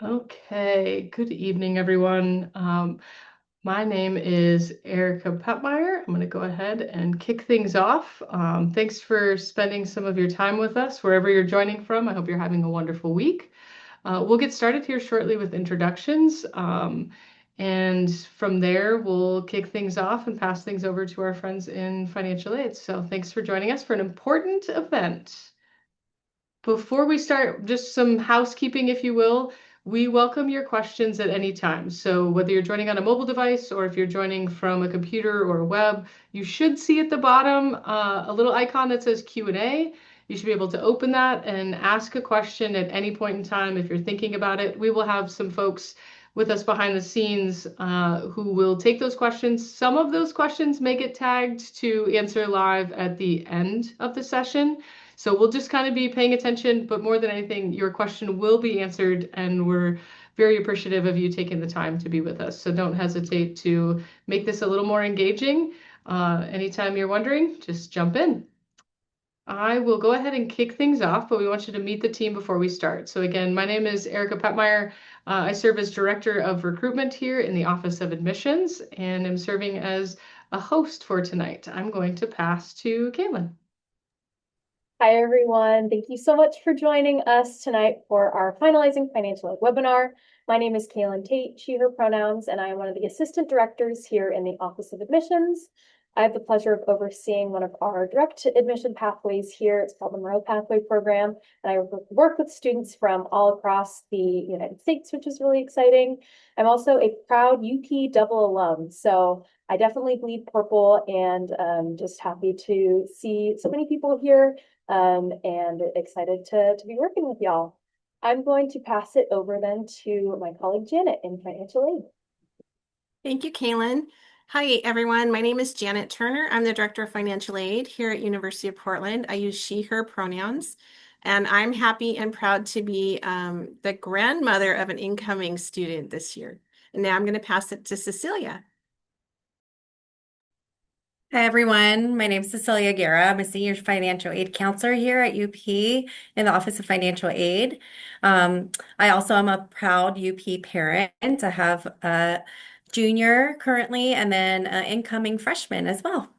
Okay, good evening, everyone. My name is Erica Petmeyer. I'm going to go ahead and kick things off. Thanks for spending some of your time with us, wherever you're joining from. I hope you're having a wonderful week. We'll get started here shortly with introductions. And from there, we'll kick things off and pass things over to our friends in financial aid. So thanks for joining us for an important event. Before we start, just some housekeeping, if you will. We welcome your questions at any time. So whether you're joining on a mobile device or if you're joining from a computer or a web, you should see at the bottom a little icon that says Q&A. You should be able to open that and ask a question at any point in time if you're thinking about it. We will have some folks with us behind the scenes who will take those questions. Some of those questions may get tagged to answer live at the end of the session. So we'll just kind of be paying attention, but more than anything, your question will be answered, and we're very appreciative of you taking the time to be with us. So don't hesitate to make this a little more engaging. Anytime you're wondering, just jump in. I will go ahead and kick things off, but we want you to meet the team before we start. So again, my name is Erica Petmeyer. I serve as Director of Recruitment here in the Office of Admissions, and am serving as a host for tonight. I'm going to pass to Caitlin. Hi, everyone. Thank you so much for joining us tonight for our Finalizing Financial Aid webinar. My name is Kaylin Tate, she, her pronouns, and I am one of the assistant directors here in the Office of Admissions. I have the pleasure of overseeing one of our direct admission pathways here. It's called the Monroe Pathway Program, and I work with students from all across the United States, which is really exciting. I'm also a proud UP double alum, so I definitely bleed purple, and just happy to see so many people here and excited to be working with y'all. I'm going to pass it over then to my colleague Janet in financial aid. Thank you, Kaylin. Hi, everyone. My name is Janet Turner. I'm the Director of Financial Aid here at University of Portland. I use she, her pronouns, and I'm happy and proud to be the grandmother of an incoming student this year. And now I'm going to pass it to Cecilia. Hi, everyone. My name is Cecilia Guerra. I'm a senior financial aid counselor here at UP in the Office of Financial Aid. I also am a proud UP parent. I have a junior currently and then an incoming freshman as well.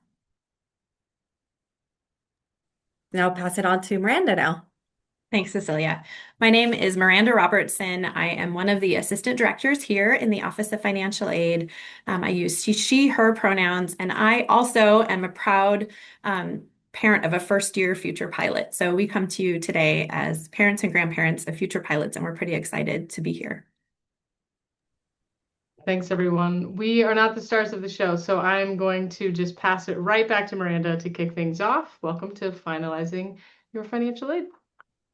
And I'll pass it on to Miranda now. Thanks, Cecilia. My name is Miranda Robertson. I am one of the assistant directors here in the Office of Financial Aid. I use she, her pronouns, and I also am a proud parent of a first-year future pilot. So we come to you today as parents and grandparents of future pilots, and we're pretty excited to be here. Thanks, everyone. We are not the stars of the show, so I'm going to just pass it right back to Miranda to kick things off. Welcome to Finalizing Your Financial Aid.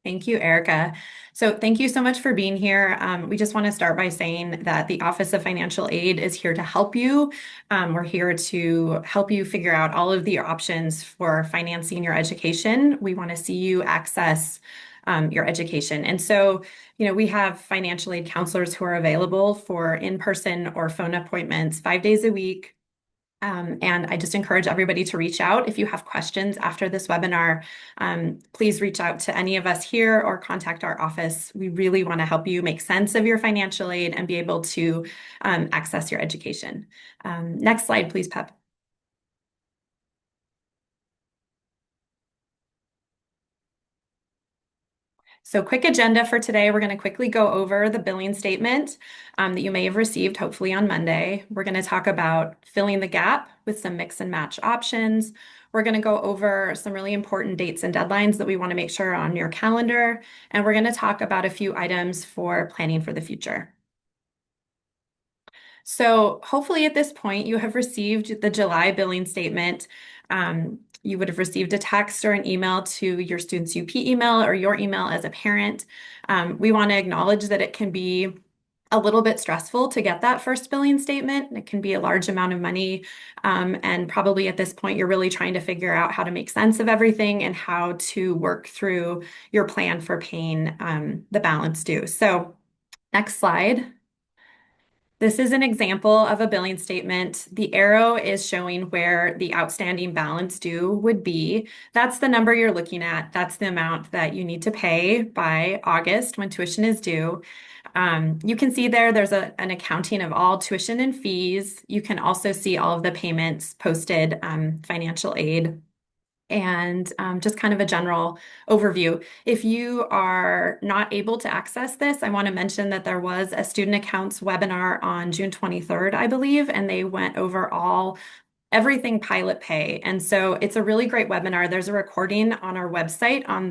Thank you, Erica. So thank you so much for being here. We just want to start by saying that the Office of Financial Aid is here to help you. We're here to help you figure out all of the options for financing your education. We want to see you access your education. And so, we have financial aid counselors who are available for in-person or phone appointments 5 days a week. And I just encourage everybody to reach out. If you have questions after this webinar, please reach out to any of us here or contact our office. We really want to help you make sense of your financial aid and be able to access your education. Next slide, please, Pep. So quick agenda for today. We're going to quickly go over the billing statement that you may have received, hopefully on Monday. We're going to talk about filling the gap with some mix and match options. We're going to go over some really important dates and deadlines that we want to make sure are on your calendar. And we're going to talk about a few items for planning for the future. So hopefully at this point, you have received the July billing statement. You would have received a text or an email to your student's UP email or your email as a parent. We want to acknowledge that it can be a little bit stressful to get that first billing statement. It can be a large amount of money. And probably at this point, you're really trying to figure out how to make sense of everything and how to work through your plan for paying the balance due. So next slide. This is an example of a billing statement. The arrow is showing where the outstanding balance due would be. That's the number you're looking at. That's the amount that you need to pay by August when tuition is due. You can see there's an accounting of all tuition and fees. You can also see all of the payments posted, financial aid, and just kind of a general overview. If you are not able to access this, I want to mention that there was a student accounts webinar on June 23rd, I believe, and they went over everything pilot pay. And so it's a really great webinar. There's a recording on our website on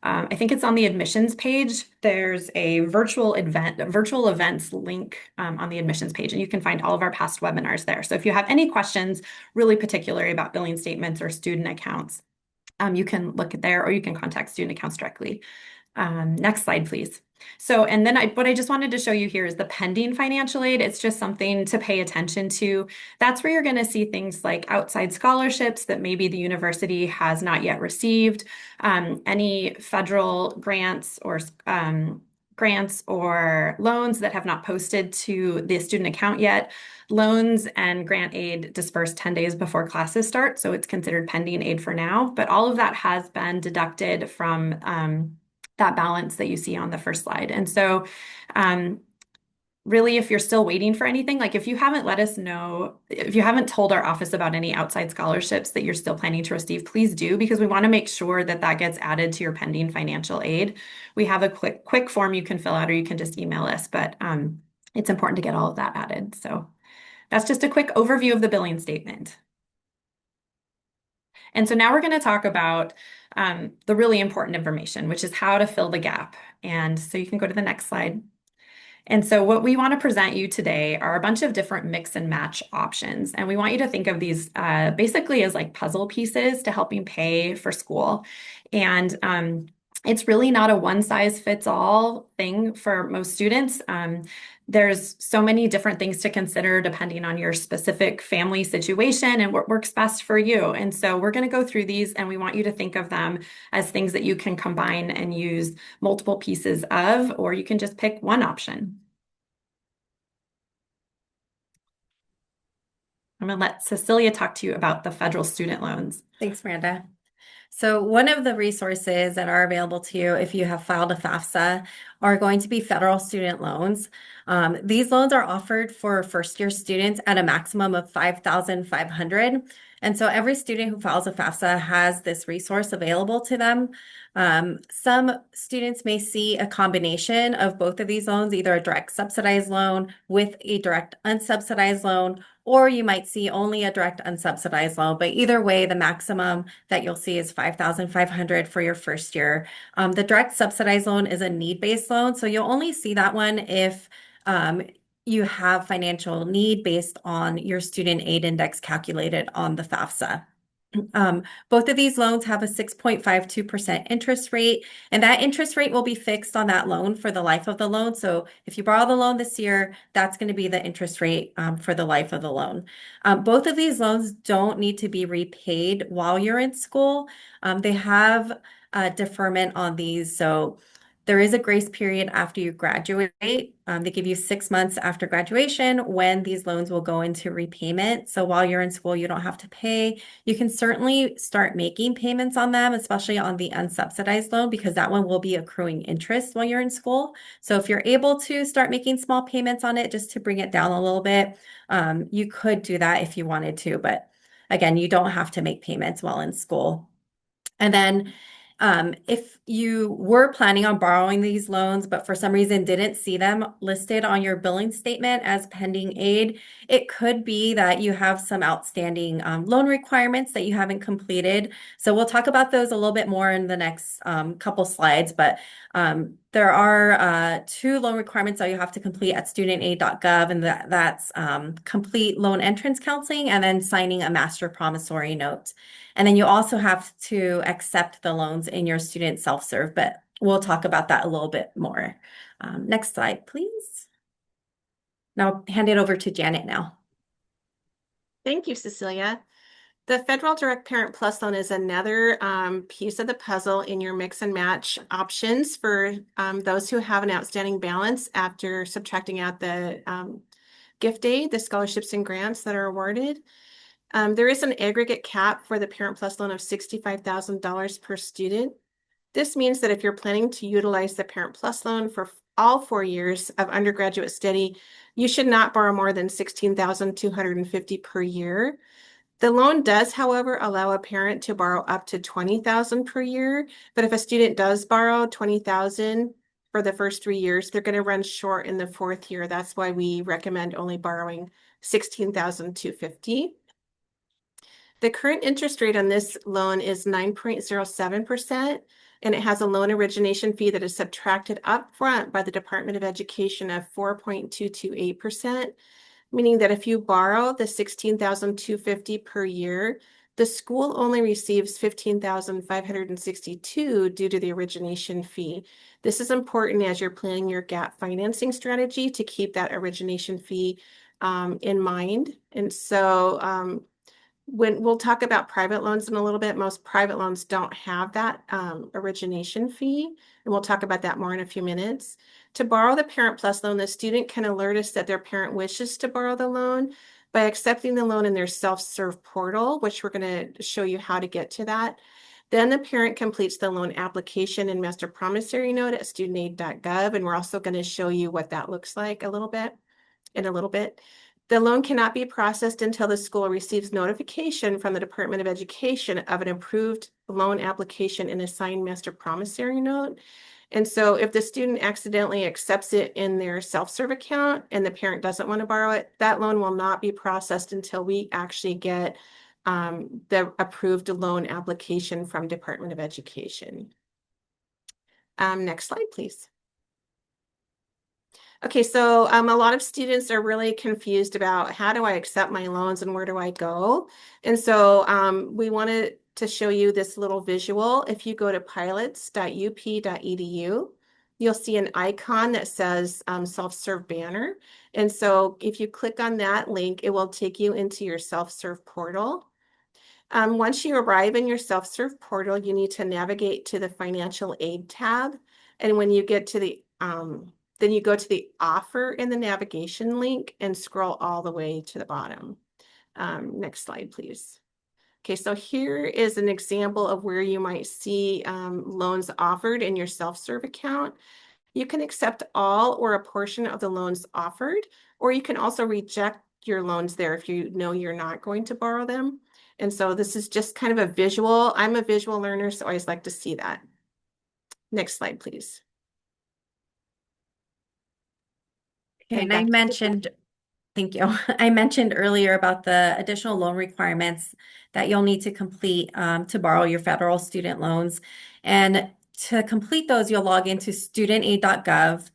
I think it's on the admissions page. There's a virtual events link on the admissions page, and you can find all of our past webinars there. So if you have any questions really particularly about billing statements or student accounts, you can look at there, or you can contact student accounts directly. Next slide, please. So, and then what I just wanted to show you here is the pending financial aid. It's just something to pay attention to. That's where you're going to see things like outside scholarships that maybe the university has not yet received, any federal grants or loans that have not posted to the student account yet. Loans and grant aid dispersed 10 days before classes start, so it's considered pending aid for now. But all of that has been deducted from that balance that you see on the first slide. And so really, if you're still waiting for anything, like if you haven't let us know, if you haven't told our office about any outside scholarships that you're still planning to receive, please do, because we want to make sure that that gets added to your pending financial aid. We have a quick form you can fill out, or you can just email us, but it's important to get all of that added. So that's just a quick overview of the billing statement. And so now we're going to talk about the really important information, which is how to fill the gap. And so you can go to the next slide. And so what we want to present you today are a bunch of different mix and match options. And we want you to think of these basically as like puzzle pieces to help you pay for school. And it's really not a one size fits all thing for most students. There's so many different things to consider depending on your specific family situation and what works best for you. And so we're going to go through these, and we want you to think of them as things that you can combine and use multiple pieces of, or you can just pick one option. I'm going to let Cecilia talk to you about the federal student loans. Thanks, Miranda. So one of the resources that are available to you if you have filed a FAFSA are going to be federal student loans. These loans are offered for first-year students at a maximum of $5,500. And so every student who files a FAFSA has this resource available to them. Some students may see a combination of both of these loans, either a direct subsidized loan with a direct unsubsidized loan, or you might see only a direct unsubsidized loan. But either way, the maximum that you'll see is $5,500 for your first year. The direct subsidized loan is a need-based loan, so you'll only see that one if you have financial need based on your student aid index calculated on the FAFSA. Both of these loans have a 6.52% interest rate, and that interest rate will be fixed on that loan for the life of the loan. So if you borrow the loan this year, that's going to be the interest rate for the life of the loan. Both of these loans don't need to be repaid while you're in school. They have deferment on these. So there is a grace period after you graduate. They give you 6 months after graduation when these loans will go into repayment. So while you're in school, you don't have to pay. You can certainly start making payments on them, especially on the unsubsidized loan, because that one will be accruing interest while you're in school. So if you're able to start making small payments on it just to bring it down a little bit, you could do that if you wanted to. But again, you don't have to make payments while in school. And then if you were planning on borrowing these loans, but for some reason didn't see them listed on your billing statement as pending aid, it could be that you have some outstanding loan requirements that you haven't completed. So we'll talk about those a little bit more in the next couple slides, but there are 2 loan requirements that you have to complete at studentaid.gov, and that's complete loan entrance counseling and then signing a master promissory note. And then you also have to accept the loans in your student self-serve, but we'll talk about that a little bit more. Next slide, please. Now I'll hand it over to Janet now. Thank you, Cecilia. The Federal Direct Parent Plus loan is another piece of the puzzle in your mix and match options for those who have an outstanding balance after subtracting out the gift aid, the scholarships and grants that are awarded. There is an aggregate cap for the Parent Plus loan of $65,000 per student. This means that if you're planning to utilize the Parent Plus loan for all 4 years of undergraduate study, you should not borrow more than $16,250 per year. The loan does, however, allow a parent to borrow up to $20,000 per year. But if a student does borrow $20,000 for the first 3 years, they're going to run short in the fourth year. That's why we recommend only borrowing $16,250. The current interest rate on this loan is 9.07%, and it has a loan origination fee that is subtracted upfront by the Department of Education of 4.228%, meaning that if you borrow the $16,250 per year, the school only receives $15,562 due to the origination fee. This is important as you're planning your gap financing strategy to keep that origination fee in mind. And so when we'll talk about private loans in a little bit, most private loans don't have that origination fee, and we'll talk about that more in a few minutes. To borrow the Parent Plus loan, the student can alert us that their parent wishes to borrow the loan by accepting the loan in their self-serve portal, which we're going to show you how to get to that. Then the parent completes the loan application and master promissory note at studentaid.gov, and we're also going to show you what that looks like in a little bit. The loan cannot be processed until the school receives notification from the Department of Education of an approved loan application and assigned master promissory note. And so if the student accidentally accepts it in their self-serve account and the parent doesn't want to borrow it, that loan will not be processed until we actually get the approved loan application from Department of Education. Next slide, please. Okay, so a lot of students are really confused about how do I accept my loans and where do I go? And so we wanted to show you this little visual. If you go to pilots.up.edu, you'll see an icon that says self-serve banner. And so if you click on that link, it will take you into your self-serve portal. Once you arrive in your self-serve portal, you need to navigate to the financial aid tab. And when you get to the then you go to the offer in the navigation link and scroll all the way to the bottom. Next slide, please. Okay, so here is an example of where you might see loans offered in your self-serve account. You can accept all or a portion of the loans offered, or you can also reject your loans there if you know you're not going to borrow them. And so this is just kind of a visual. I'm a visual learner, so I always like to see that. Next slide, please. And I mentioned, thank you. I mentioned earlier about the additional loan requirements that you'll need to complete to borrow your federal student loans. And to complete those, you'll log into studentaid.gov.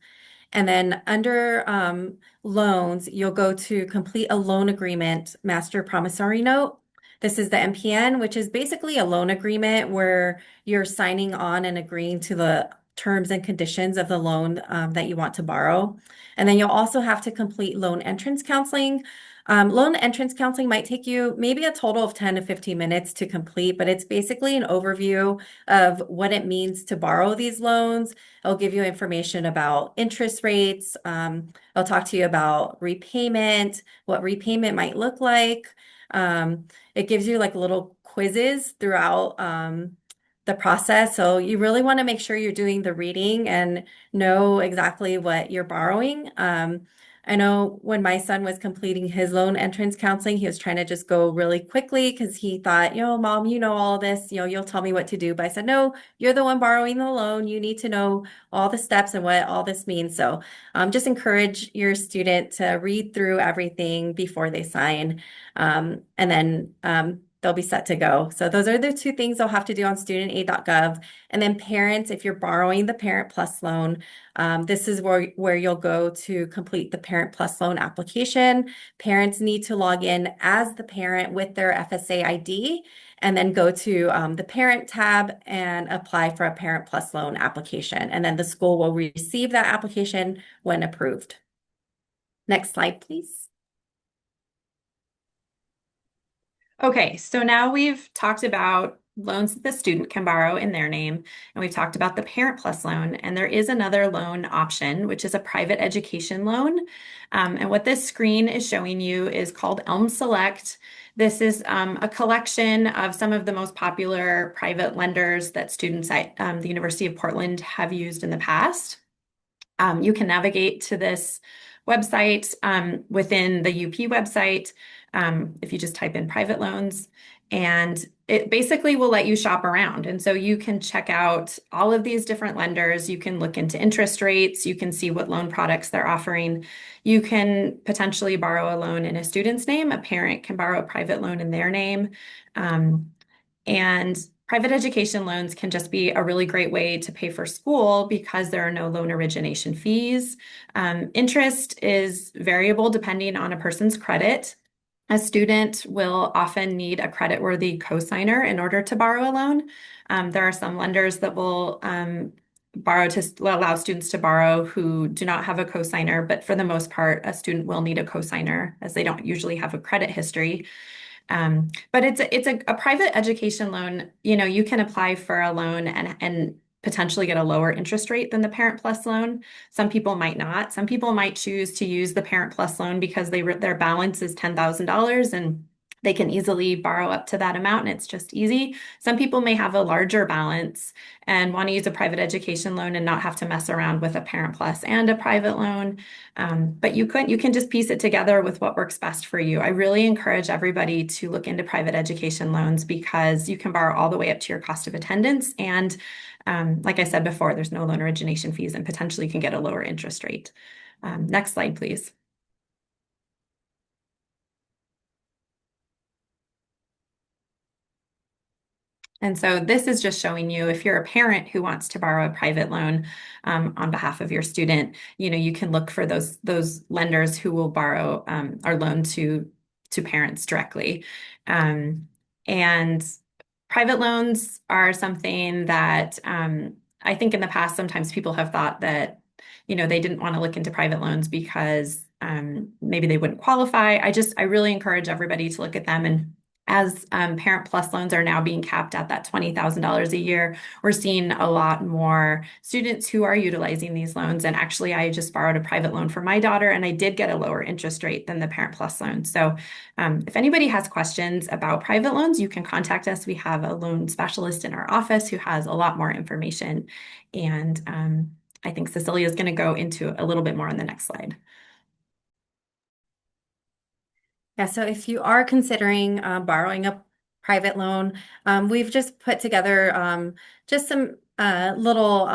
And then under loans, you'll go to complete a loan agreement master promissory note. This is the MPN, which is basically a loan agreement where you're signing on and agreeing to the terms and conditions of the loan that you want to borrow. And then you'll also have to complete loan entrance counseling. Loan entrance counseling might take you maybe a total of 10 to 15 minutes to complete, but it's basically an overview of what it means to borrow these loans. It'll give you information about interest rates. It'll talk to you about repayment, what repayment might look like. It gives you like little quizzes throughout the process. So you really want to make sure you're doing the reading and know exactly what you're borrowing. I know when my son was completing his loan entrance counseling, he was trying to just go really quickly because he thought, Mom, you know all this, you'll tell me what to do. But I said, no, you're the one borrowing the loan. You need to know all the steps and what all this means. So just encourage your student to read through everything before they sign. And then they'll be set to go. So those are the two things they'll have to do on studentaid.gov. And then parents, if you're borrowing the Parent Plus loan, this is where you'll go to complete the Parent Plus loan application. Parents need to log in as the parent with their FSA ID and then go to the parent tab and apply for a Parent Plus loan application. And then the school will receive that application when approved. Next slide, please. Okay, so now we've talked about loans that the student can borrow in their name, and we've talked about the Parent Plus loan, and there is another loan option, which is a private education loan. And what this screen is showing you is called Elm Select. This is a collection of some of the most popular private lenders that students at the University of Portland have used in the past. You can navigate to this website within the UP website if you just type in private loans. And it basically will let you shop around. And so you can check out all of these different lenders. You can look into interest rates. You can see what loan products they're offering. You can potentially borrow a loan in a student's name. A parent can borrow a private loan in their name. Um, and private education loans can just be a really great way to pay for school because there are no loan origination fees. Interest is variable depending on a person's credit. A student will often need a creditworthy cosigner in order to borrow a loan. There are some lenders that will allow students to borrow who do not have a cosigner, but for the most part, a student will need a cosigner as they don't usually have a credit history. But it's a private education loan. You know, you can apply for a loan and potentially get a lower interest rate than the Parent Plus loan. Some people might not. Some people might choose to use the Parent Plus loan because their balance is $10,000 and they can easily borrow up to that amount and it's just easy. Some people may have a larger balance and want to use a private education loan and not have to mess around with a Parent Plus and a private loan. But you can just piece it together with what works best for you. I really encourage everybody to look into private education loans because you can borrow all the way up to your cost of attendance. And like I said before, there's no loan origination fees and potentially you can get a lower interest rate. Next slide, please. And so this is just showing you if you're a parent who wants to borrow a private loan on behalf of your student, you know, you can look for those lenders who will borrow or loan to parents directly. And private loans are something that I think in the past sometimes people have thought that, you know, they didn't want to look into private loans because maybe they wouldn't qualify. I really encourage everybody to look at them, and as Parent Plus loans are now being capped at that $20,000 a year, we're seeing a lot more students who are utilizing these loans. And actually, I just borrowed a private loan for my daughter, and I did get a lower interest rate than the Parent Plus loan. So if anybody has questions about private loans, you can contact us. We have a loan specialist in our office who has a lot more information. And I think Cecilia is going to go into a little bit more on the next slide. Yeah, so if you are considering borrowing a private loan, we've just put together just some little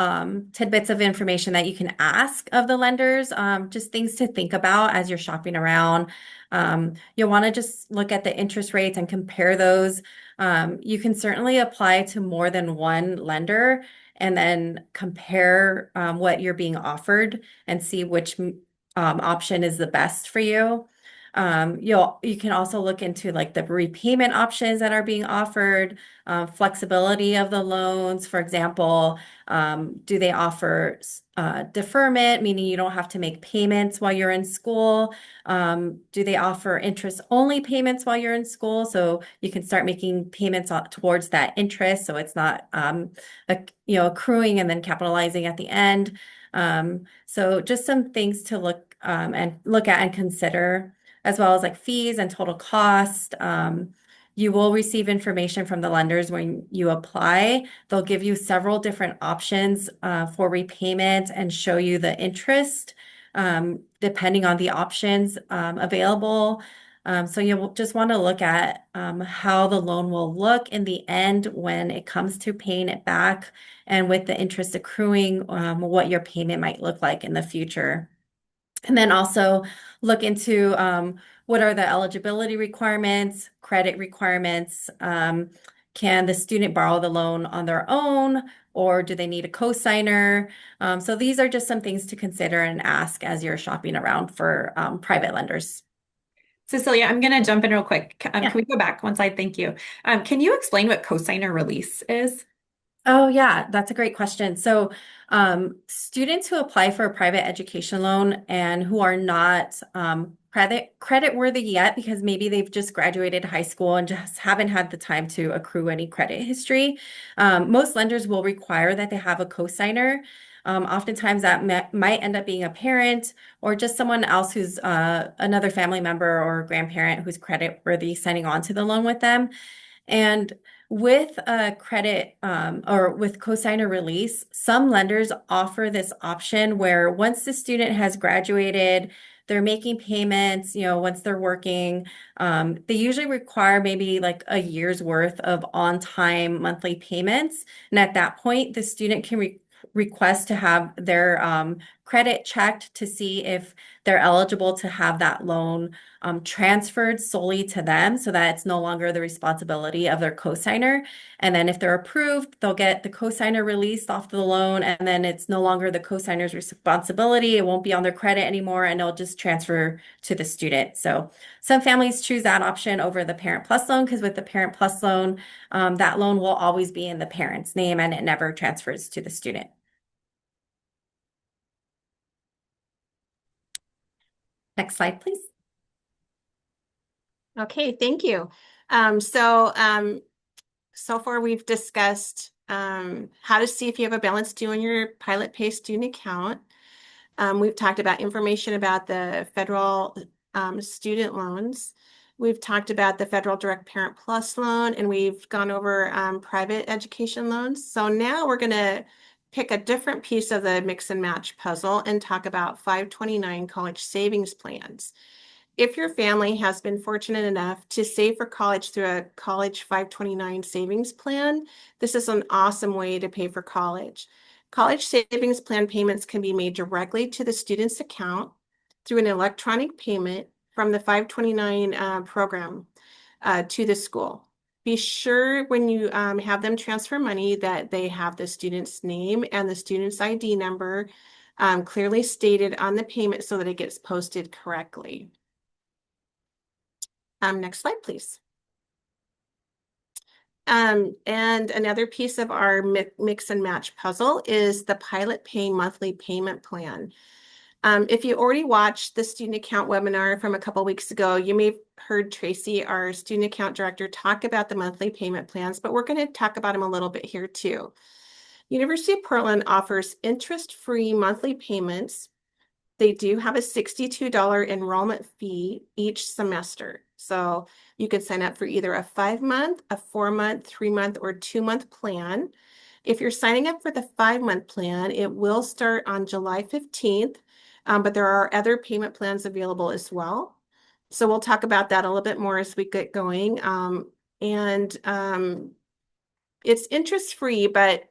tidbits of information that you can ask of the lenders, just things to think about as you're shopping around. You'll want to just look at the interest rates and compare those. You can certainly apply to more than one lender and then compare what you're being offered and see which option is the best for you. You can also look into like the repayment options that are being offered, flexibility of the loans. For example, do they offer deferment, meaning you don't have to make payments while you're in school? Do they offer interest-only payments while you're in school? So you can start making payments towards that interest, so it's not accruing and then capitalizing at the end. So just some things to look at and consider, as well as like fees and total cost. You will receive information from the lenders when you apply. They'll give you several different options for repayment and show you the interest depending on the options available. So you'll just want to look at how the loan will look in the end when it comes to paying it back, and with the interest accruing, what your payment might look like in the future. And then also look into what are the eligibility requirements, credit requirements. Can the student borrow the loan on their own, or do they need a cosigner? So these are just some things to consider and ask as you're shopping around for private lenders. Cecilia, I'm going to jump in real quick. Yeah. Can we go back one slide? Thank you. Can you explain what cosigner release is? Oh, yeah, that's a great question. So, students who apply for a private education loan and who are not credit worthy yet, because maybe they've just graduated high school and just haven't had the time to accrue any credit history, most lenders will require that they have a cosigner. Oftentimes, that might end up being a parent or just someone else who's another family member or grandparent who's credit worthy signing on to the loan with them. And With a credit or with cosigner release, some lenders offer this option where once the student has graduated, they're making payments, once they're working, they usually require maybe like a year's worth of on-time monthly payments. And at that point, the student can request to have their credit checked to see if they're eligible to have that loan transferred solely to them so that it's no longer the responsibility of their cosigner. And then if they're approved, they'll get the cosigner released off the loan, and then it's no longer the cosigner's responsibility. It won't be on their credit anymore, and it'll just transfer to the student. So some families choose that option over the Parent Plus loan because with the Parent Plus loan, that loan will always be in the parent's name and it never transfers to the student. Next slide, please. Okay, thank you. So far we've discussed how to see if you have a balance due on your Pilot Pay student account. We've talked about information about the federal student loans. We've talked about the federal direct Parent Plus loan, and we've gone over private education loans. So now we're going to pick a different piece of the mix and match puzzle and talk about 529 college savings plans. If your family has been fortunate enough to save for college through a College 529 savings plan, this is an awesome way to pay for college. College savings plan payments can be made directly to the student's account through an electronic payment from the 529 program to the school. Be sure when you have them transfer money that they have the student's name and the student's ID number clearly stated on the payment so that it gets posted correctly. Next slide, please. And another piece of our mix and match puzzle is the Pilot Pay monthly payment plan. If you already watched the student account webinar from a couple weeks ago, you may have heard Tracy, our student account director, talk about the monthly payment plans, but we're going to talk about them a little bit here too. University of Portland offers interest-free monthly payments. They do have a $62 enrollment fee each semester. So you can sign up for either a 5-month, a 4-month, 3-month, or 2-month plan. If you're signing up for the 5-month plan, it will start on July 15th, but there are other payment plans available as well. So we'll talk about that a little bit more as we get going. It's interest-free, but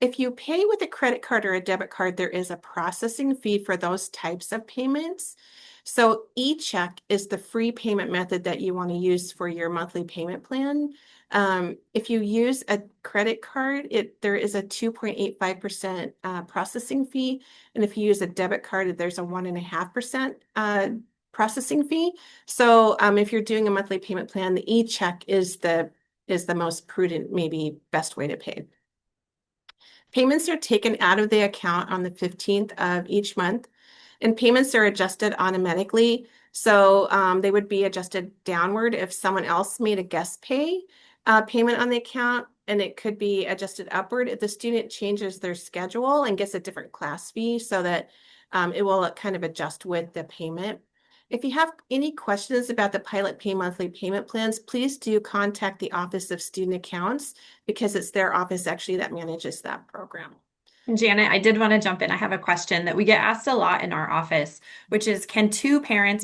if you pay with a credit card or a debit card, there is a processing fee for those types of payments. So e-check is the free payment method that you want to use for your monthly payment plan. If you use a credit card, there is a 2.85% processing fee. And if you use a debit card, there's a 1.5% processing fee. So if you're doing a monthly payment plan, the e-check is the most prudent, maybe best way to pay. Payments are taken out of the account on the 15th of each month, and payments are adjusted automatically. So they would be adjusted downward if someone else made a guest pay payment on the account, and it could be adjusted upward if the student changes their schedule and gets a different class fee so that it will kind of adjust with the payment. If you have any questions about the Pilot Pay monthly payment plans, please do contact the Office of Student Accounts because it's their office actually that manages that program. And Janet, I did want to jump in. I have a question that we get asked a lot in our office, which is, can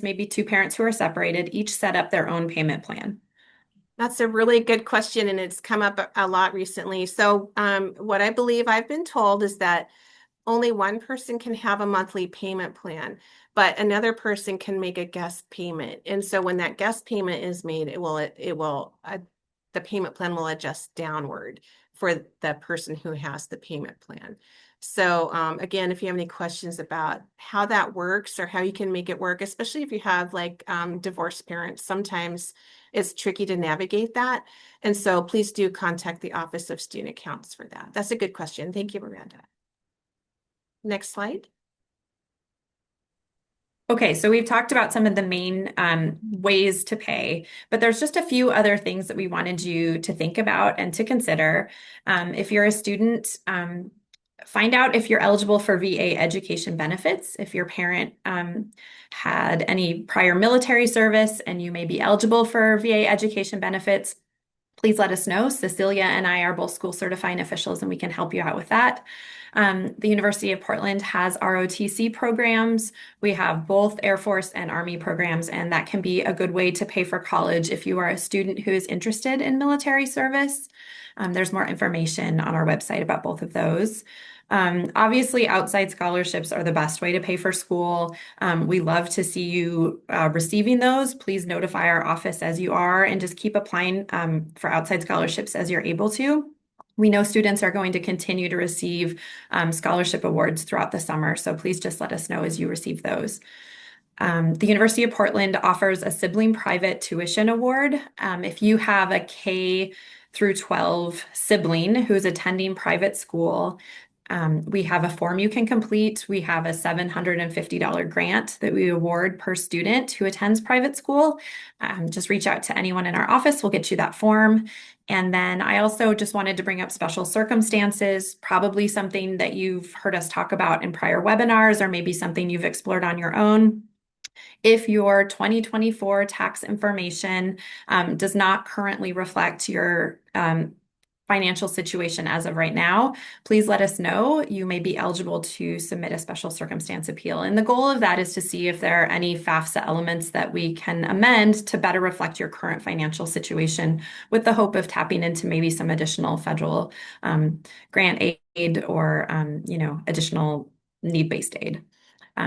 maybe two parents who are separated, each set up their own payment plan? That's a really good question, and it's come up a lot recently. So what I believe I've been told is that only one person can have a monthly payment plan, but another person can make a guest payment. And so when that guest payment is made, the payment plan will adjust downward for the person who has the payment plan. So again, if you have any questions about how that works or how you can make it work, especially if you have like divorced parents, sometimes it's tricky to navigate that. And so please do contact the Office of Student Accounts for that. That's a good question. Thank you, Miranda. Next slide. Okay, so we've talked about some of the main ways to pay, but there's just a few other things that we wanted you to think about and to consider. If you're a student, find out if you're eligible for VA education benefits. If your parent had any prior military service and you may be eligible for VA education benefits. please let us know. Cecilia and I are both school certifying officials, and we can help you out with that. The University of Portland has ROTC programs. We have both Air Force and Army programs, and that can be a good way to pay for college if you are a student who is interested in military service. There's more information on our website about both of those. Obviously, outside scholarships are the best way to pay for school. We love to see you receiving those. Please notify our office as you are, and just keep applying for outside scholarships as you're able to. We know students are going to continue to receive scholarship awards throughout the summer, so please just let us know as you receive those. The University of Portland offers a sibling private tuition award. If you have a K through 12 sibling who's attending private school, we have a form you can complete. We have a $750 grant that we award per student who attends private school. Just reach out to anyone in our office. We'll get you that form. And then I also just wanted to bring up special circumstances, probably something that you've heard us talk about in prior webinars, or maybe something you've explored on your own. If your 2024 tax information does not currently reflect your financial situation as of right now, please let us know. You may be eligible to submit a special circumstance appeal. And the goal of that is to see if there are any FAFSA elements that we can amend to better reflect your current financial situation, with the hope of tapping into maybe some additional federal grant aid or additional need-based aid.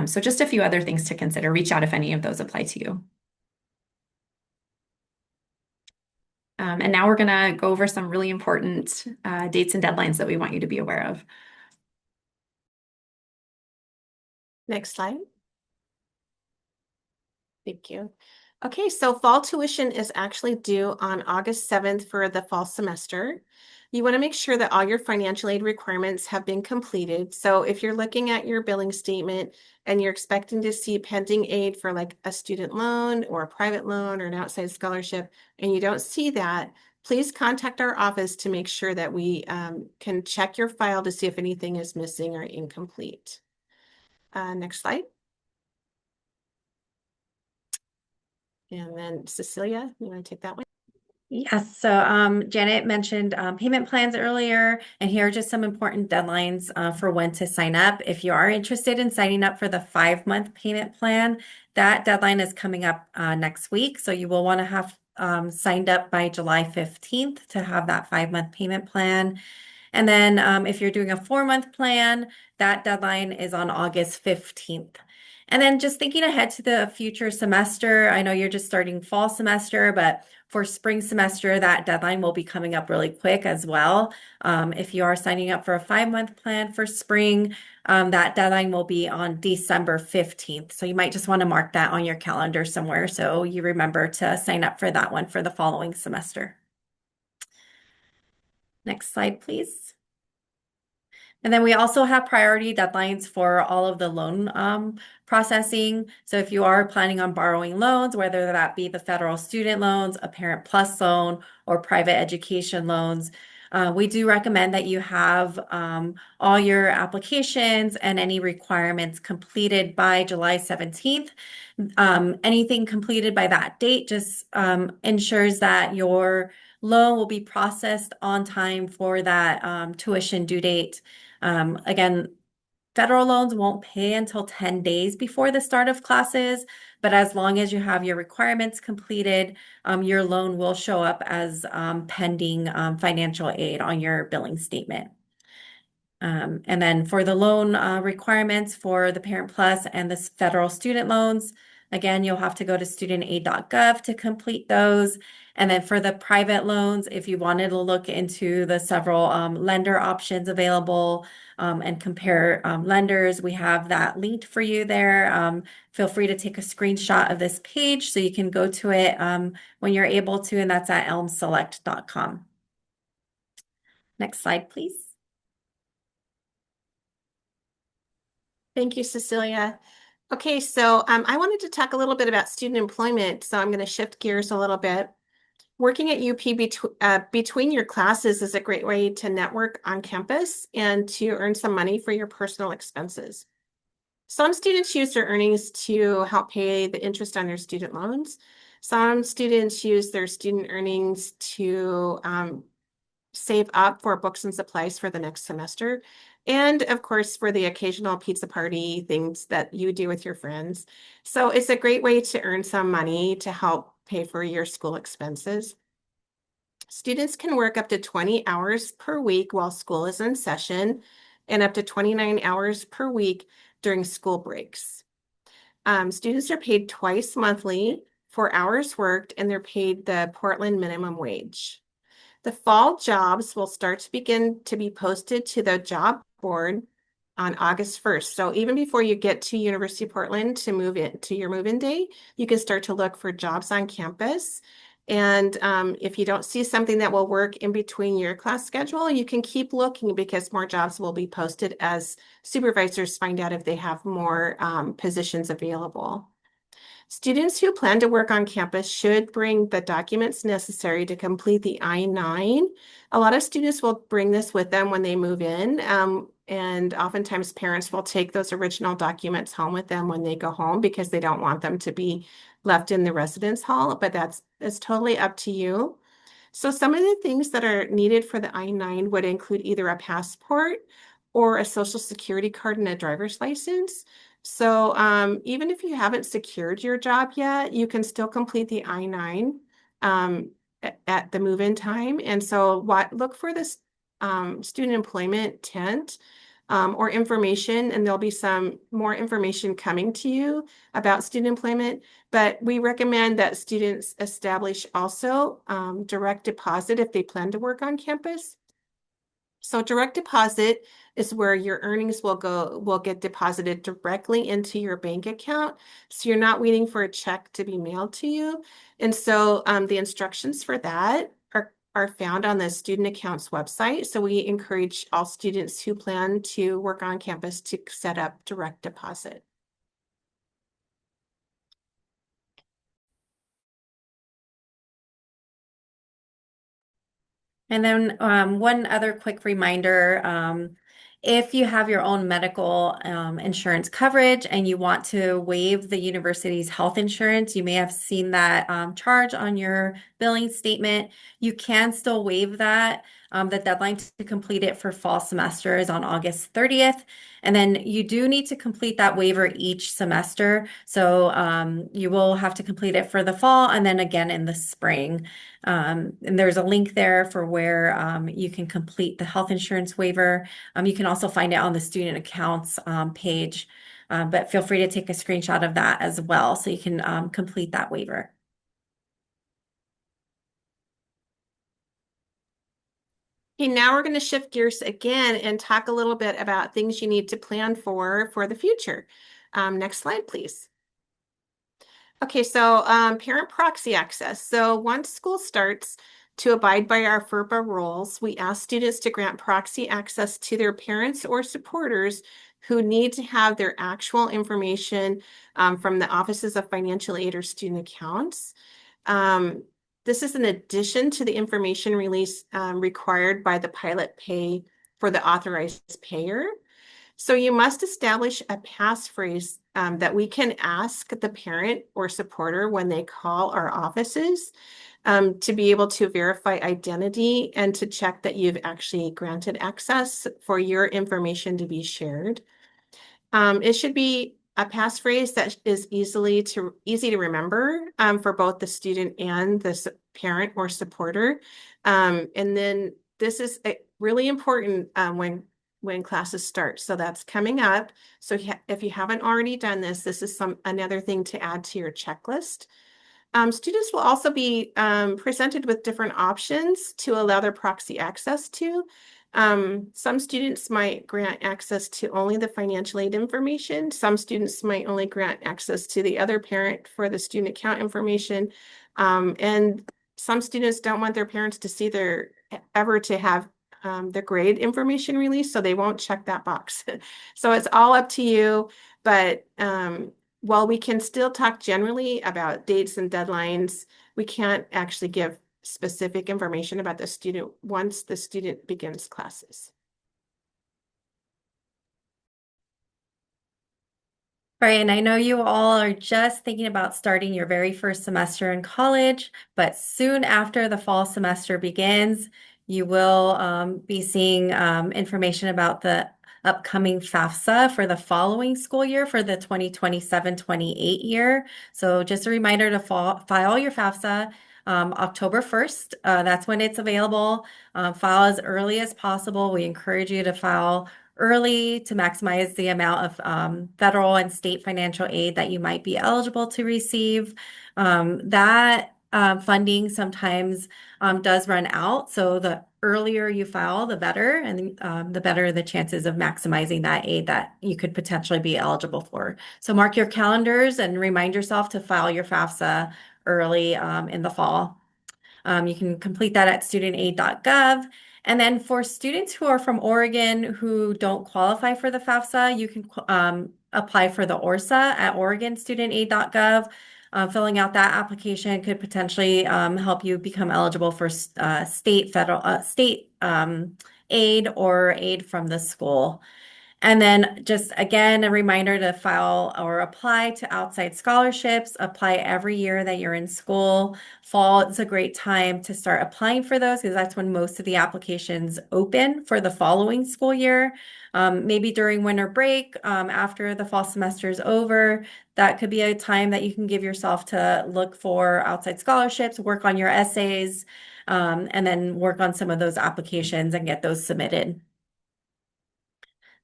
So just a few other things to consider. Reach out if any of those apply to you. And now we're going to go over some really important dates and deadlines that we want you to be aware of. Next slide. Thank you. Okay, so fall tuition is actually due on August 7th for the fall semester. You want to make sure that all your financial aid requirements have been completed. So if you're looking at your billing statement and you're expecting to see pending aid for like a student loan or a private loan or an outside scholarship, and you don't see that, please contact our office to make sure that we can check your file to see if anything is missing or incomplete. Next slide. And then Cecilia, you want to take that one? Yes, so Janet mentioned payment plans earlier, and here are just some important deadlines for when to sign up. If you are interested in signing up for the 5-month payment plan, that deadline is coming up next week. So you will want to have signed up by July 15th to have that 5-month payment plan. And then if you're doing a 4-month plan, that deadline is on August 15th. And then just thinking ahead to the future semester, I know you're just starting fall semester, but for spring semester, that deadline will be coming up really quick as well. If you are signing up for a 5-month plan for spring, that deadline will be on December 15th. So you might just want to mark that on your calendar somewhere so you remember to sign up for that one for the following semester. Next slide, please. And then we also have priority deadlines for all of the loan processing. So if you are planning on borrowing loans, whether that be the federal student loans, a Parent Plus loan, or private education loans, we do recommend that you have all your applications and any requirements completed by July 17th. Anything completed by that date just ensures that your loan will be processed on time for that tuition due date. Again, federal loans won't pay until 10 days before the start of classes, but as long as you have your requirements completed, your loan will show up as pending financial aid on your billing statement. And then for the loan requirements for the Parent Plus and the federal student loans, again, you'll have to go to studentaid.gov to complete those. And then for the private loans, if you wanted to look into the several lender options available and compare lenders, we have that linked for you there. Feel free to take a screenshot of this page so you can go to it when you're able to, and that's at elmselect.com. Next slide, please. Thank you, Cecilia. Okay, so I wanted to talk a little bit about student employment, so I'm going to shift gears a little bit. Working at UP between your classes is a great way to network on campus and to earn some money for your personal expenses. Some students use their earnings to help pay the interest on their student loans. Some students use their student earnings to save up for books and supplies for the next semester. And of course, for the occasional pizza party things that you do with your friends. So it's a great way to earn some money to help pay for your school expenses. Students can work up to 20 hours per week while school is in session and up to 29 hours per week during school breaks. Students are paid twice monthly for hours worked, and they're paid the Portland minimum wage. The fall jobs will start to begin to be posted to the job board on August 1st. So even before you get to University of Portland to move in to your move-in day, you can start to look for jobs on campus. And if you don't see something that will work in between your class schedule, you can keep looking because more jobs will be posted as supervisors find out if they have more positions available. Students who plan to work on campus should bring the documents necessary to complete the I-9. A lot of students will bring this with them when they move in, and oftentimes parents will take those original documents home with them when they go home because they don't want them to be left in the residence hall, but that's totally up to you. So some of the things that are needed for the I-9 would include either a passport or a social security card and a driver's license. So even if you haven't secured your job yet, you can still complete the I-9 at the move-in time. And so look for this student employment tent or information, and there'll be some more information coming to you about student employment. But we recommend that students establish also direct deposit if they plan to work on campus. So direct deposit is where your earnings will get deposited directly into your bank account. So you're not waiting for a check to be mailed to you. And so the instructions for that are found on the student accounts website. So we encourage all students who plan to work on campus to set up direct deposit. And then one other quick reminder, if you have your own medical insurance coverage and you want to waive the university's health insurance, you may have seen that charge on your billing statement. You can still waive that. The deadline to complete it for fall semester is on August 30th. And then you do need to complete that waiver each semester. So you will have to complete it for the fall and then again in the spring. And there's a link there for where you can complete the health insurance waiver. You can also find it on the student accounts page, but feel free to take a screenshot of that as well so you can complete that waiver. Okay, now we're going to shift gears again and talk a little bit about things you need to plan for the future. Next slide, please. Okay, so parent proxy access. So once school starts, to abide by our FERPA rules, we ask students to grant proxy access to their parents or supporters who need to have their actual information from the offices of financial aid or student accounts. This is in addition to the information release required by the pilot pay for the authorized payer. So you must establish a passphrase that we can ask the parent or supporter when they call our offices to be able to verify identity and to check that you've actually granted access for your information to be shared. It should be a passphrase that is easy to remember for both the student and the parent or supporter. And then this is really important when classes start. So that's coming up. So if you haven't already done this, this is another thing to add to your checklist. Students will also be presented with different options to allow their proxy access to. Some students might grant access to only the financial aid information. Some students might only grant access to the other parent for the student account information. And some students don't want their parents to see ever to have the grade information released, so they won't check that box. So it's all up to you, but while we can still talk generally about dates and deadlines, we can't actually give specific information about the student once the student begins classes. Right, and I know you all are just thinking about starting your very first semester in college, but soon after the fall semester begins, you will be seeing information about the upcoming FAFSA for the following school year for the 2027-28 year. So just a reminder to file your FAFSA October 1st. That's when it's available. File as early as possible. We encourage you to file early to maximize the amount of federal and state financial aid that you might be eligible to receive. That funding sometimes does run out. So the earlier you file, the better, and the better the chances of maximizing that aid that you could potentially be eligible for. So mark your calendars and remind yourself to file your FAFSA early in the fall. You can complete that at studentaid.gov. And then for students who are from Oregon who don't qualify for the FAFSA, you can apply for the ORSA at oregonstudentaid.gov. Filling out that application could potentially help you become eligible for state aid or aid from the school. And then just again, a reminder to file or apply to outside scholarships, apply every year that you're in school. Fall is a great time to start applying for those because that's when most of the applications open for the following school year. Maybe during winter break, after the fall semester is over, that could be a time that you can give yourself to look for outside scholarships, work on your essays, and then work on some of those applications and get those submitted.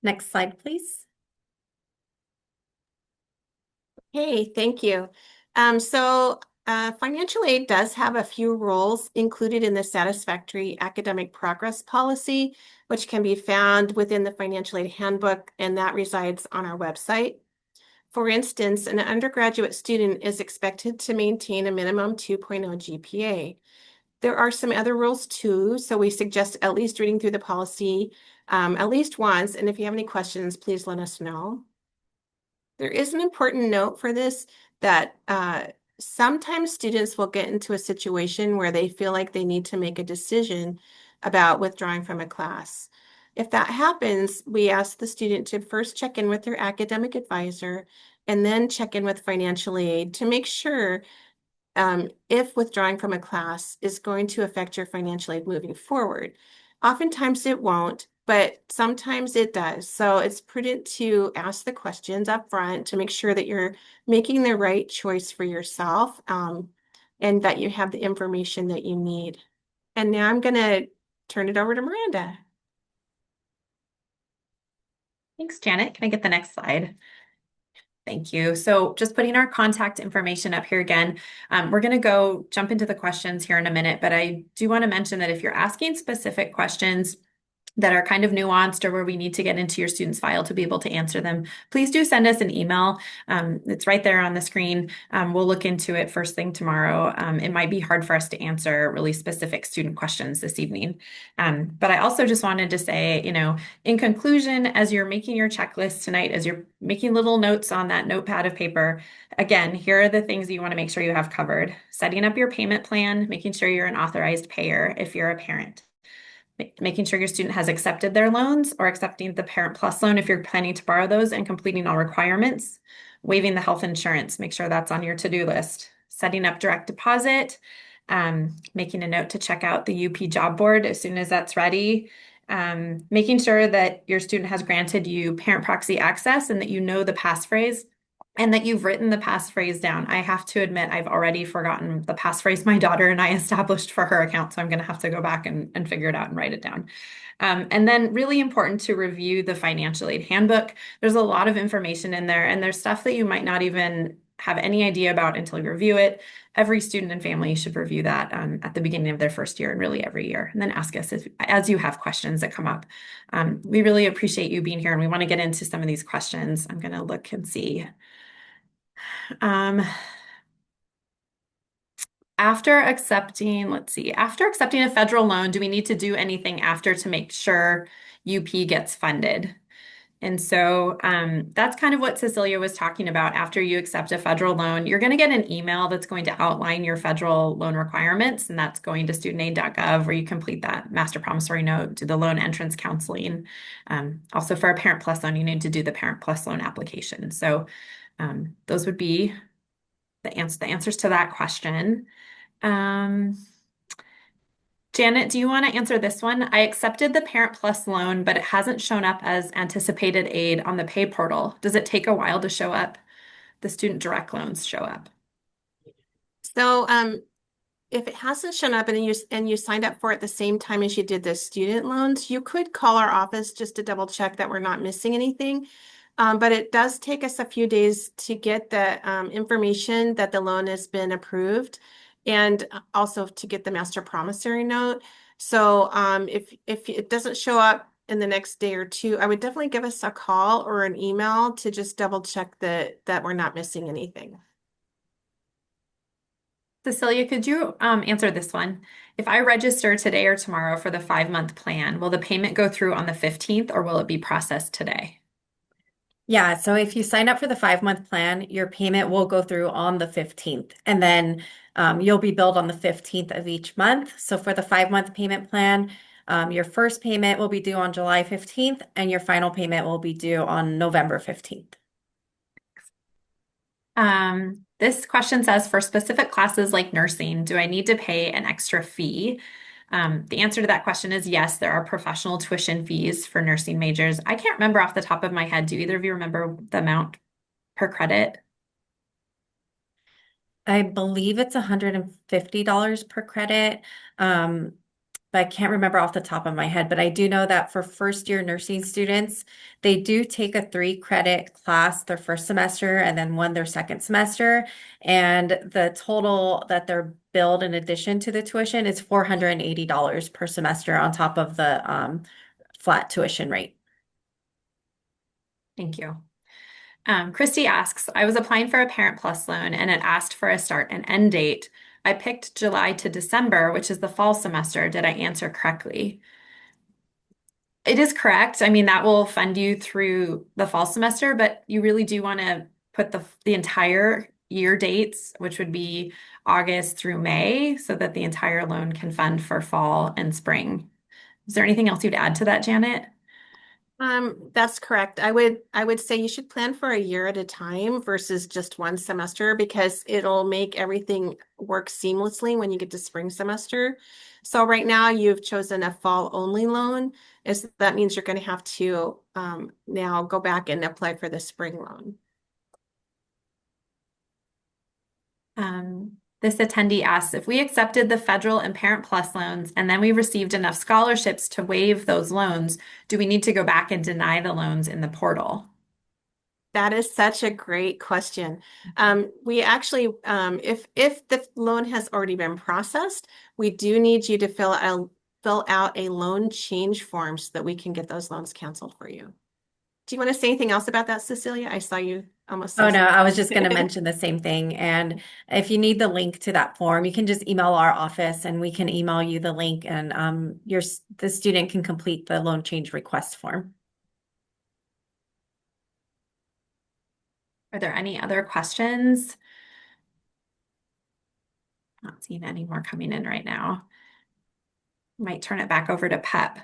Next slide, please. Hey, thank you. Financial aid does have a few roles included in the satisfactory academic progress policy, which can be found within the financial aid handbook, and that resides on our website. For instance, an undergraduate student is expected to maintain a minimum 2.0 GPA. There are some other rules too, so we suggest at least reading through the policy at least once, and if you have any questions, please let us know. There is an important note for this that sometimes students will get into a situation where they feel like they need to make a decision about withdrawing from a class. If that happens, we ask the student to first check in with their academic advisor and then check in with financial aid to make sure if withdrawing from a class is going to affect your financial aid moving forward. Oftentimes it won't, but sometimes it does. So it's prudent to ask the questions up front to make sure that you're making the right choice for yourself and that you have the information that you need. And now I'm going to turn it over to Miranda. Thanks, Janet. Can I get the next slide? Thank you. So just putting our contact information up here again, we're going to go jump into the questions here in a minute, but I do want to mention that if you're asking specific questions that are kind of nuanced or where we need to get into your student's file to be able to answer them, please do send us an email. It's right there on the screen. We'll look into it first thing tomorrow. It might be hard for us to answer really specific student questions this evening. But I also just wanted to say, in conclusion, as you're making your checklist tonight, as you're making little notes on that notepad of paper, again, here are the things that you want to make sure you have covered. Setting up your payment plan, making sure you're an authorized payer if you're a parent. Making sure your student has accepted their loans or accepting the Parent Plus loan if you're planning to borrow those and completing all requirements. Waiving the health insurance, make sure that's on your to-do list. Setting up direct deposit, making a note to check out the UP job board as soon as that's ready. Making sure that your student has granted you parent proxy access and that you know the passphrase and that you've written the passphrase down. I have to admit, I've already forgotten the passphrase my daughter and I established for her account, so I'm going to have to go back and figure it out and write it down. And then really important to review the financial aid handbook. There's a lot of information in there, and there's stuff that you might not even have any idea about until you review it. Every student and family should review that at the beginning of their first year and really every year, and then ask us as you have questions that come up. We really appreciate you being here, and we want to get into some of these questions. I'm going to look and see. After accepting a federal loan, do we need to do anything after to make sure UP gets funded? And so that's kind of what Cecilia was talking about. After you accept a federal loan, you're going to get an email that's going to outline your federal loan requirements, and that's going to studentaid.gov, where you complete that master promissory note, do the loan entrance counseling. Also for a Parent Plus loan, you need to do the Parent Plus loan application. So Those would be the answers to that question. Um, Janet, do you want to answer this one? I accepted the Parent Plus loan, but it hasn't shown up as anticipated aid on the pay portal. Does it take a while to show up? The student direct loans show up. So, if it hasn't shown up and you signed up for it the same time as you did the student loans, you could call our office just to double check that we're not missing anything. But it does take us a few days to get the information that the loan has been approved and also to get the master promissory note. So if it doesn't show up in the next day or two, I would definitely give us a call or an email to just double check that we're not missing anything. Cecilia, could you answer this one? If I register today or tomorrow for the 5-month plan, will the payment go through on the 15th or will it be processed today? Yeah, so if you sign up for the 5-month plan, your payment will go through on the 15th, and then you'll be billed on the 15th of each month. So for the 5-month payment plan, your first payment will be due on July 15th, and your final payment will be due on November 15th. This question says, for specific classes like nursing, do I need to pay an extra fee? The answer to that question is yes, there are professional tuition fees for nursing majors. I can't remember off the top of my head. Do either of you remember the amount per credit? I believe it's $150 per credit. But I can't remember off the top of my head. But I do know that for first year nursing students, they do take a 3-credit class their first semester and then one their second semester. And the total that they're billed in addition to the tuition is $480 per semester on top of the flat tuition rate. Thank you. Christy asks, I was applying for a Parent Plus loan and it asked for a start and end date. I picked July to December, which is the fall semester. Did I answer correctly? It is correct. I mean, that will fund you through the fall semester, but you really do want to put the entire year dates, which would be August through May, so that the entire loan can fund for fall and spring. Is there anything else you'd add to that, Janet? That's correct. I would say you should plan for a year at a time versus just one semester because it'll make everything work seamlessly when you get to spring semester. So right now you've chosen a fall only loan. That means you're going to have to now go back and apply for the spring loan. This attendee asks, if we accepted the federal and Parent Plus loans and then we received enough scholarships to waive those loans, do we need to go back and deny the loans in the portal? That is such a great question. We actually, if the loan has already been processed, we do need you to fill out a loan change form so that we can get those loans canceled for you. Do you want to say anything else about that, Cecilia? I saw you almost say Oh, no, I was just something. going to mention the same thing. And if you need the link to that form, you can just email our office and we can email you the link and the student can complete the loan change request form. Are there any other questions? Not seeing any more coming in right now. Might turn it back over to Pep.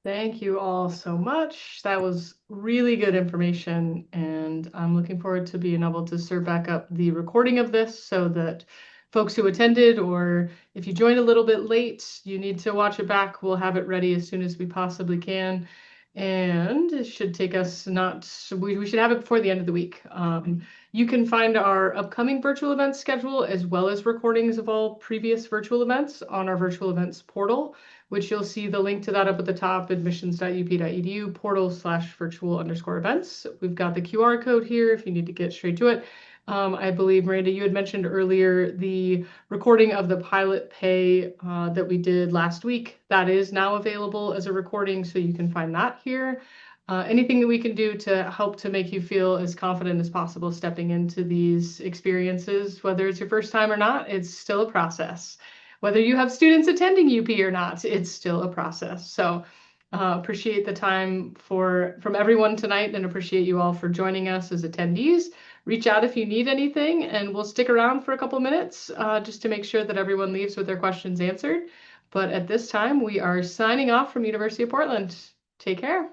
Thank you all so much. That was really good information, and I'm looking forward to being able to serve back up the recording of this so that folks who attended, or if you joined a little bit late, you need to watch it back. We'll have it ready as soon as we possibly can. And it should take us we should have it before the end of the week. You can find our upcoming virtual events schedule as well as recordings of all previous virtual events on our virtual events portal, which you'll see the link to that up at the top, admissions.up.edu portal/virtual_events. We've got the QR code here if you need to get straight to it. I believe, Miranda, you had mentioned earlier the recording of the pilot pay that we did last week. That is now available as a recording, so you can find that here. Anything that we can do to help to make you feel as confident as possible stepping into these experiences, whether it's your first time or not, it's still a process. Whether you have students attending UP or not, it's still a process. So appreciate the time from everyone tonight and appreciate you all for joining us as attendees. Reach out if you need anything, and we'll stick around for a couple minutes just to make sure that everyone leaves with their questions answered. But at this time, we are signing off from University of Portland. Take care.